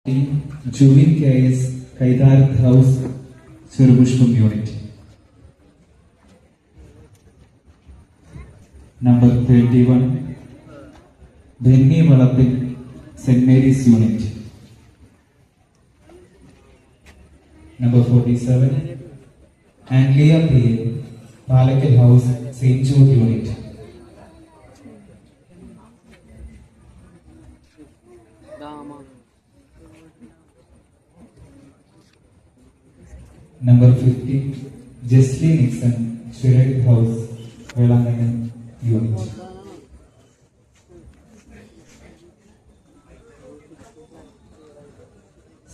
Julie KS Kaidarat House Cherupushpam Unit. Number 31 Benny Valapin St. Mary's Unit. Number 47 Anglia P. Palakal House St. Jude Unit. Number 50 Jessley Nixon Shirley House Velangan Unit.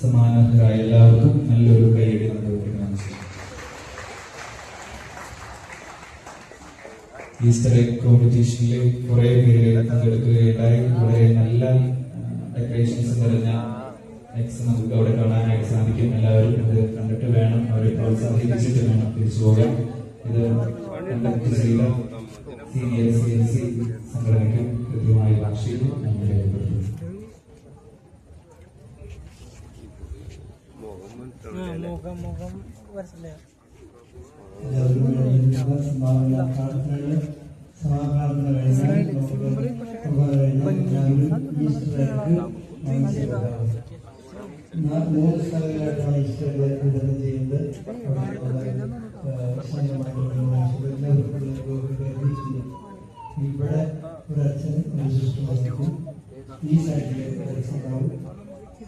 സമാനരായ എല്ലാവർക്കും നല്ലൊരു കൈയടി നൽകുകയാണ്. Easter egg കോമ്പറ്റീഷനിൽ കുറെ പേര് പങ്കെടുക്കുകയുണ്ടായി. വളരെ നല്ല decorations നിറഞ്ഞ X നമുക്ക് അവിടെ കാണാനായിട്ട് സാധിക്കും. എല്ലാവരും ഇത് കണ്ടിട്ട് വേണം, അവരെ പ്രോത്സാഹിപ്പിച്ചിട്ട് വേണം തിരിച്ചു പോകാൻ. ഇത് കണ്ടക്ട് ചെയ്ത സീനിയർ CNC സംഘടനയ്ക്കും കൃത്യമായ ഭാഷയിൽ നമ്മൾ രേഖപ്പെടുത്തുന്നു. മൂന്ന് സ്ഥലങ്ങളിലായിട്ടാണ് ഈസ്റ്റർ വിതരണം ചെയ്യുന്നത്. ഇവിടെ ഒരു അച്ഛൻ ഒരു സിസ്റ്റം, ഈ സൈഡിൽ ഉണ്ടാവും.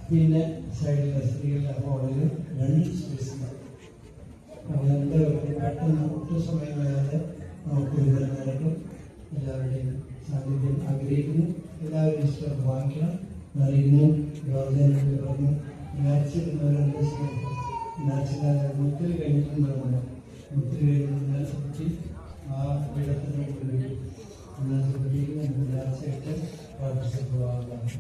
പിന്നെ സൈഡിലെ സ്ത്രീകളുടെ ഹോളിൽ 2 സ്പേസ് ഉണ്ടാവും. പെട്ടെന്ന് ഒട്ടും സമയം വരാതെ നമുക്ക് വിതരണമായിട്ടും എല്ലാവരുടെയും സാന്നിധ്യം ആഗ്രഹിക്കുന്നു. എല്ലാവരും ഈസ്റ്റർ വാങ്ങിക്കണം. ഇന്ന് പറഞ്ഞു മാച്ചിടുന്നവരുണ്ട്. മുത്തിരി കഴിഞ്ഞിട്ടുണ്ടാവുന്നു. മുത്തിരി കഴിഞ്ഞാൽ കുട്ടി ആ ഇടത്തിന് മാച്ചായിട്ട് പാർട്ടിസിപ്പേറ്റ്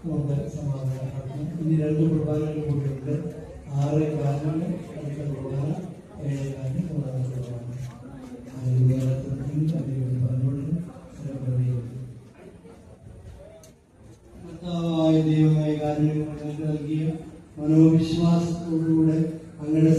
നമുക്ക് സമാധാനപ്പെടുത്തണം. ഇനി 2 കുർബാനകൾ കൂടിയുണ്ട്. 6:15 അടുത്ത കുർബാന, 7:15 മൂന്നാമത്തെ കുർബാന. ദൈവമായ കാര്യങ്ങൾ നൽകിയ മനോവിശ്വാസത്തോടുകൂടെ അങ്ങനെ